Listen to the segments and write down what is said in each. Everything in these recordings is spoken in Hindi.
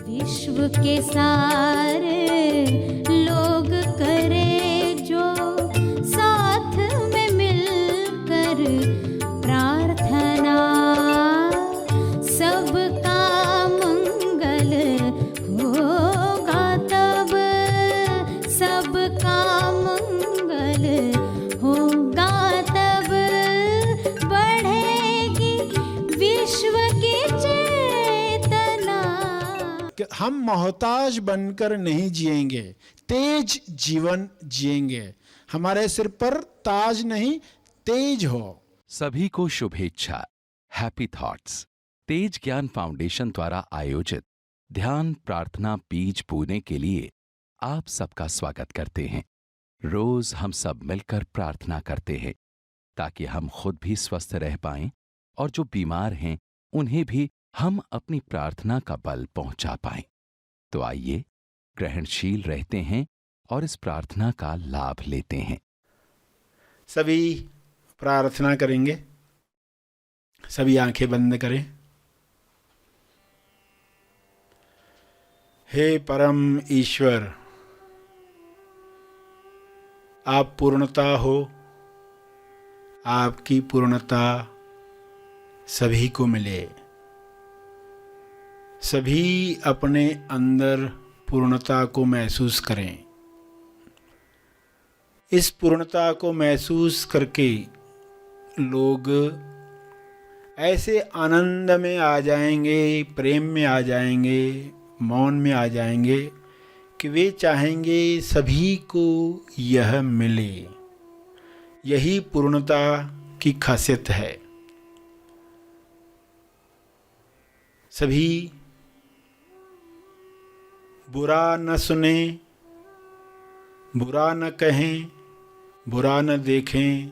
विश्व के सारे लोग करे जो साथ में मिलकर प्रार्थना, सबका मंगल होगा तब, सबका मंगल होगा तब, बढ़ेगी विश्व की चेतना। हम मोहताज बनकर नहीं जिएंगे, तेज जीवन जिएंगे। हमारे सिर पर ताज नहीं, तेज हो। सभी को शुभेच्छा। हैप्पी थॉट्स तेज ज्ञान फाउंडेशन द्वारा आयोजित ध्यान प्रार्थना बीज बोने के लिए आप सबका स्वागत करते हैं। रोज हम सब मिलकर प्रार्थना करते हैं ताकि हम खुद भी स्वस्थ रह पाएं और जो बीमार हैं उन्हें भी हम अपनी प्रार्थना का बल पहुंचा पाएं। तो आइए ग्रहणशील रहते हैं और इस प्रार्थना का लाभ लेते हैं। सभी प्रार्थना करेंगे। सभी आंखें बंद करें। हे परम ईश्वर, आप पूर्णता हो। आपकी पूर्णता सभी को मिले। सभी अपने अंदर पूर्णता को महसूस करें। इस पूर्णता को महसूस करके लोग ऐसे आनंद में आ जाएंगे, प्रेम में आ जाएंगे, मौन में आ जाएंगे कि वे चाहेंगे सभी को यह मिले। यही पूर्णता की खासियत है। सभी बुरा न सुने, बुरा न कहें, बुरा न देखें,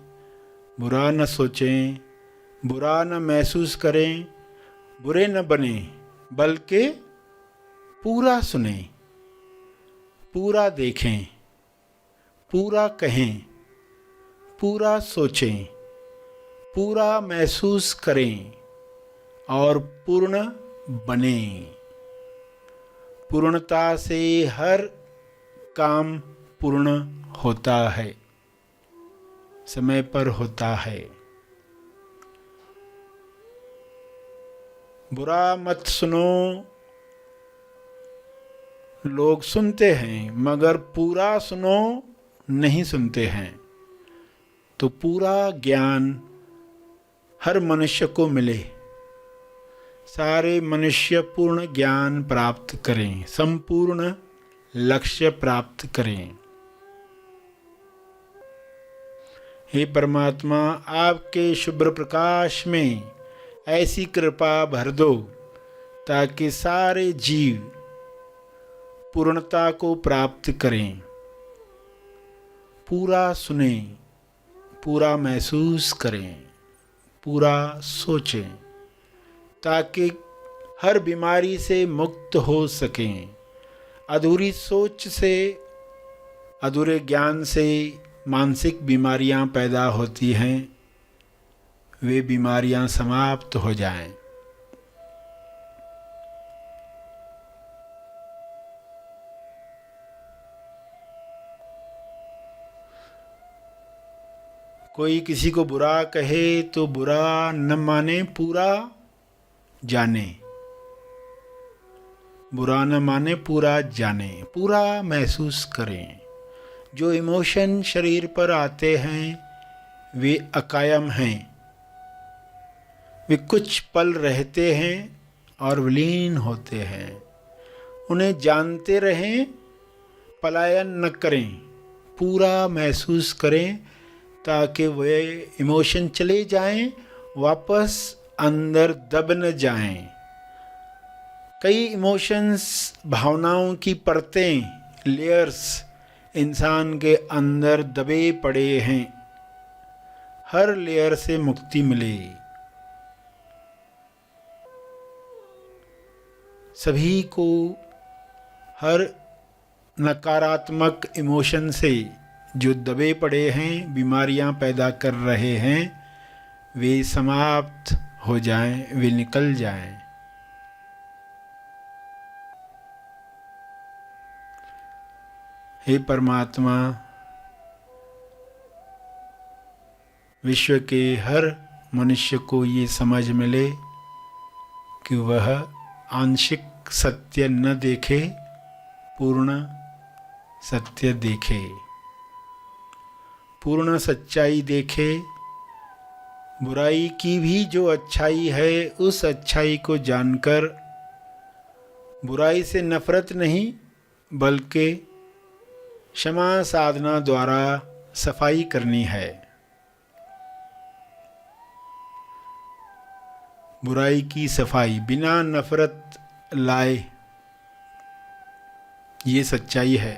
बुरा न सोचें, बुरा न महसूस करें, बुरे न बने, बल्कि पूरा सुने, पूरा देखें, पूरा कहें, पूरा सोचें, पूरा महसूस करें और पूर्ण बने। पूर्णता से हर काम पूर्ण होता है, समय पर होता है। बुरा मत सुनो। लोग सुनते हैं मगर पूरा सुनो नहीं सुनते हैं। तो पूरा ज्ञान हर मनुष्य को मिले। सारे मनुष्य पूर्ण ज्ञान प्राप्त करें, संपूर्ण लक्ष्य प्राप्त करें। हे परमात्मा, आपके शुभ्र प्रकाश में ऐसी कृपा भर दो ताकि सारे जीव पूर्णता को प्राप्त करें। पूरा सुने, पूरा महसूस करें, पूरा सोचें ताकि हर बीमारी से मुक्त हो सकें। अधूरी सोच से, अधूरे ज्ञान से मानसिक बीमारियां पैदा होती हैं, वे बीमारियां समाप्त हो जाएं। कोई किसी को बुरा कहे तो बुरा न माने, पूरा जाने। बुरा न माने, पूरा जाने, पूरा महसूस करें। जो इमोशन शरीर पर आते हैं वे अकायम हैं। वे कुछ पल रहते हैं और विलीन होते हैं। उन्हें जानते रहें, पलायन न करें, पूरा महसूस करें ताकि वे इमोशन चले जाएं, वापस अंदर दब न जाएं। कई इमोशंस, भावनाओं की परतें, लेयर्स इंसान के अंदर दबे पड़े हैं। हर लेयर से मुक्ति मिले। सभी को हर नकारात्मक इमोशन से जो दबे पड़े हैं, बीमारियां पैदा कर रहे हैं, वे समाप्त हो जाएं, वे निकल जाएं। हे परमात्मा, विश्व के हर मनुष्य को ये समझ मिले कि वह आंशिक सत्य न देखे, पूर्ण सत्य देखे, पूर्ण सच्चाई देखे। बुराई की भी जो अच्छाई है, उस अच्छाई को जानकर बुराई से नफरत नहीं बल्कि क्षमा साधना द्वारा सफाई करनी है। बुराई की सफाई बिना नफरत लाए, ये सच्चाई है।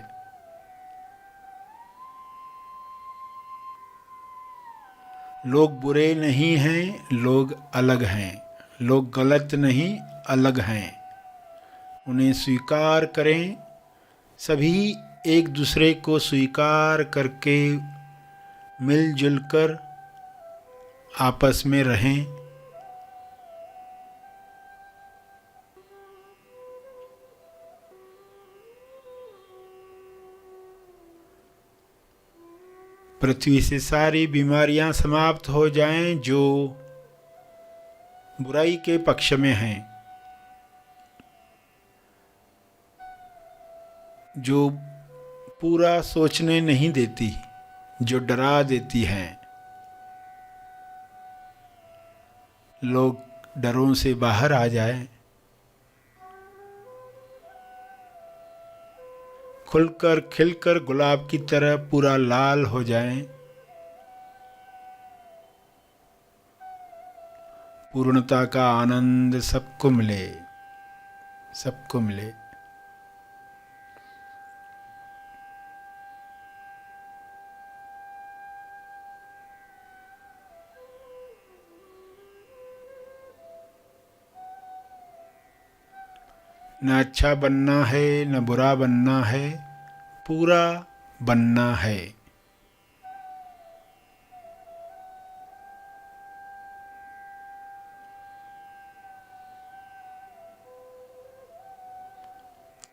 लोग बुरे नहीं हैं, लोग अलग हैं। लोग गलत नहीं, अलग हैं। उन्हें स्वीकार करें। सभी एक दूसरे को स्वीकार करके मिलजुल कर आपस में रहें। पृथ्वी से सारी बीमारियां समाप्त हो जाएं जो बुराई के पक्ष में हैं, जो पूरा सोचने नहीं देती, जो डरा देती हैं। लोग डरों से बाहर आ जाएं, खुलकर खिलकर गुलाब की तरह पूरा लाल हो जाएं। पूर्णता का आनंद सबको मिले, सबको मिले। न अच्छा बनना है, न बुरा बनना है, पूरा बनना है।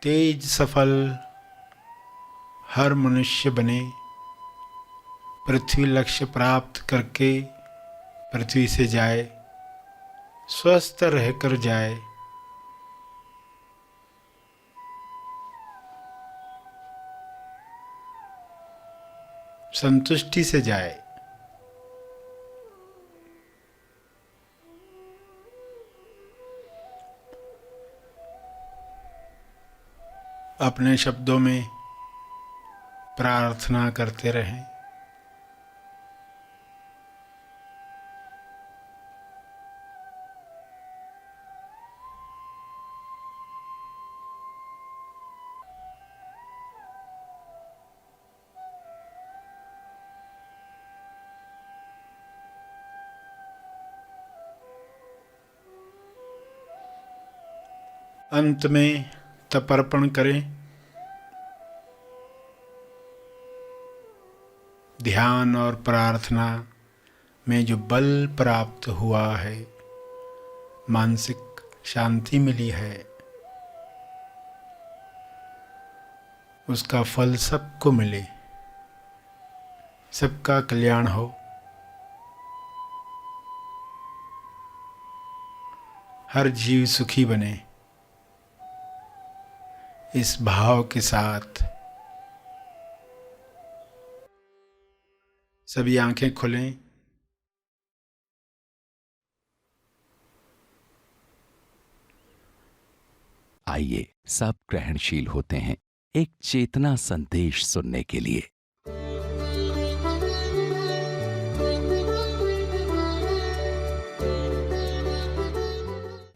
तेज सफल हर मनुष्य बने, पृथ्वी लक्ष्य प्राप्त करके पृथ्वी से जाए, स्वस्थ रहकर जाए। संतुष्टि से जाए। अपने शब्दों में प्रार्थना करते रहें। अंत में तर्पण करें। ध्यान और प्रार्थना में जो बल प्राप्त हुआ है, मानसिक शांति मिली है, उसका फल सबको मिले, सबका कल्याण हो। हर जीव सुखी बने, इस भाव के साथ सभी आंखें खुलें। आइए सब ग्रहणशील होते हैं एक चेतना संदेश सुनने के लिए।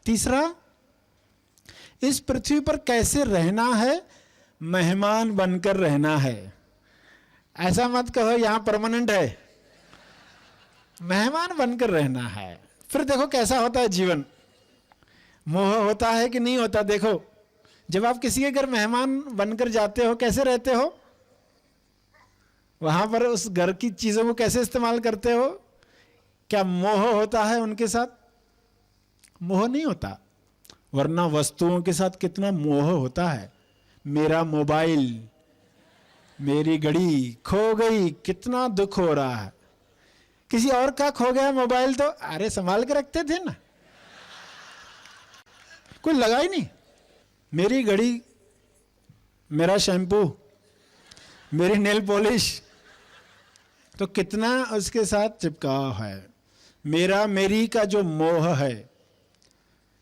तीसरा, इस पृथ्वी पर कैसे रहना है? मेहमान बनकर रहना है। ऐसा मत कहो यहां परमानेंट है, मेहमान बनकर रहना है। फिर देखो कैसा होता है जीवन, मोह होता है कि नहीं होता। देखो जब आप किसी के घर मेहमान बनकर जाते हो, कैसे रहते हो वहां पर? उस घर की चीजों को कैसे इस्तेमाल करते हो? क्या मोह होता है उनके साथ? मोह नहीं होता, वरना वस्तुओं के साथ कितना मोह होता है। मेरा मोबाइल, मेरी घड़ी खो गई, कितना दुख हो रहा है। किसी और का खो गया मोबाइल तो अरे संभाल के रखते थे ना, कोई लगा ही नहीं। मेरी घड़ी, मेरा शैम्पू, मेरी नेल पॉलिश, तो कितना उसके साथ चिपकाव है। मेरा मेरी का जो मोह है,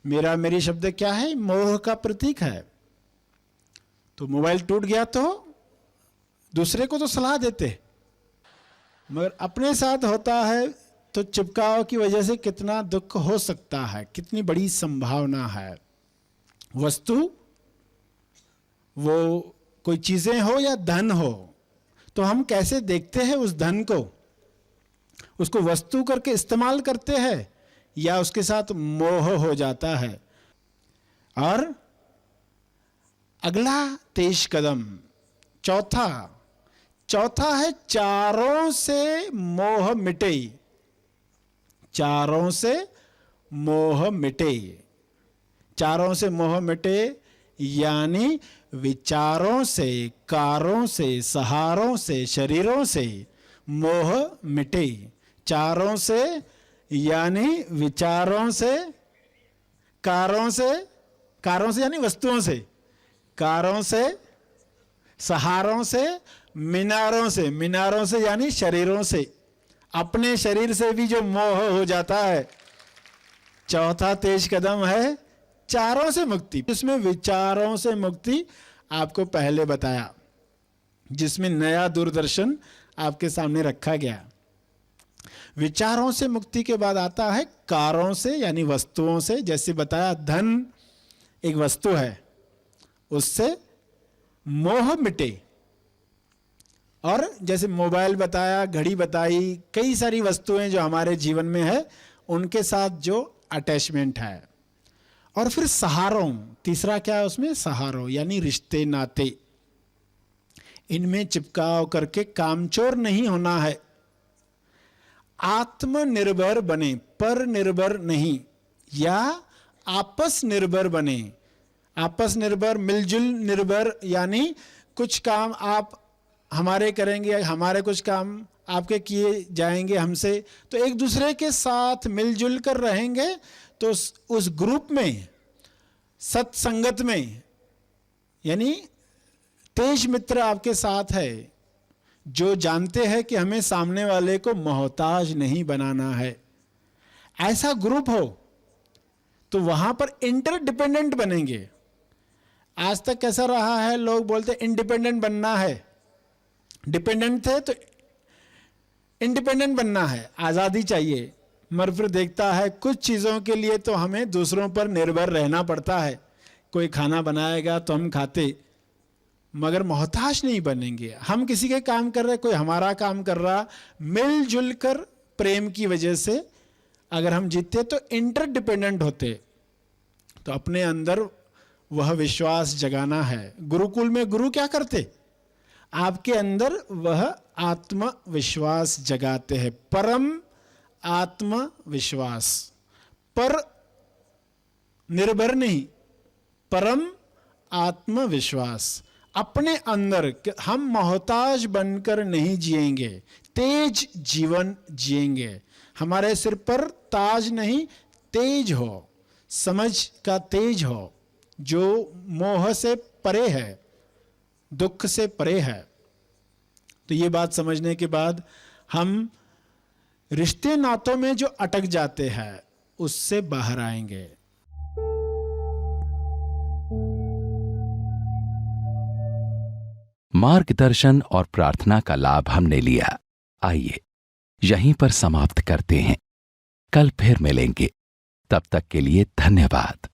मेरा मेरी शब्द क्या है? मोह का प्रतीक है। तो मोबाइल टूट गया तो दूसरे को तो सलाह देते, मगर अपने साथ होता है तो चिपकाव की वजह से कितना दुख हो सकता है, कितनी बड़ी संभावना है। वस्तु, वो कोई चीजें हो या धन हो, तो हम कैसे देखते हैं उस धन को? उसको वस्तु करके इस्तेमाल करते हैं या उसके साथ मोह हो जाता है। और अगला तेज कदम, चौथा है चारों से मोह मिटे। चारों से मोह मिटे, चारों से मोह मिटे यानी विचारों से, कारों से, सहारों से, शरीरों से मोह मिटे। चारों से यानी विचारों से, कारों से यानी वस्तुओं से, कारों से, सहारों से, मीनारों से यानी शरीरों से, अपने शरीर से भी जो मोह हो जाता है। चौथा तेज कदम है चारों से मुक्ति। इसमें विचारों से मुक्ति आपको पहले बताया, जिसमें नया दूरदर्शन आपके सामने रखा गया। विचारों से मुक्ति के बाद आता है कारों से यानी वस्तुओं से। जैसे बताया, धन एक वस्तु है, उससे मोह मिटे। और जैसे मोबाइल बताया, घड़ी बताई, कई सारी वस्तुएं जो हमारे जीवन में है, उनके साथ जो अटैचमेंट है। और फिर सहारों, तीसरा क्या है उसमें? सहारों यानी रिश्ते नाते। इनमें चिपकाव करके कामचोर नहीं होना है। आत्मनिर्भर बने, पर निर्भर नहीं, या आपस निर्भर बने। आपस निर्भर, मिलजुल निर्भर, यानी कुछ काम आप हमारे करेंगे, हमारे कुछ काम आपके किए जाएंगे हमसे, तो एक दूसरे के साथ मिलजुल कर रहेंगे। तो उस ग्रुप में, सत्संगत में, यानी तेज मित्र आपके साथ है जो जानते हैं कि हमें सामने वाले को मोहताज नहीं बनाना है। ऐसा ग्रुप हो तो वहां पर इंटरडिपेंडेंट बनेंगे। आज तक कैसा रहा है, लोग बोलते इंडिपेंडेंट बनना है, डिपेंडेंट थे तो इंडिपेंडेंट बनना है, आज़ादी चाहिए। मगर फिर देखता है कुछ चीज़ों के लिए तो हमें दूसरों पर निर्भर रहना पड़ता है। कोई खाना बनाएगा तो हम खाते, मगर मोहताज नहीं बनेंगे। हम किसी के काम कर रहे, कोई हमारा काम कर रहा, मिलजुल कर प्रेम की वजह से अगर हम जीते तो इंटरडिपेंडेंट होते। तो अपने अंदर वह विश्वास जगाना है। गुरुकुल में गुरु क्या करते? आपके अंदर वह आत्मविश्वास जगाते हैं, परम आत्मविश्वास। पर निर्भर नहीं, परम आत्मविश्वास। अपने अंदर हम मोहताज बनकर नहीं जिएंगे, तेज जीवन जिएंगे। हमारे सिर पर ताज नहीं, तेज हो, समझ का तेज हो, जो मोह से परे है, दुख से परे है। तो ये बात समझने के बाद हम रिश्ते नातों में जो अटक जाते हैं उससे बाहर आएंगे। मार्गदर्शन और प्रार्थना का लाभ हमने लिया। आइए यहीं पर समाप्त करते हैं। कल फिर मिलेंगे। तब तक के लिए धन्यवाद।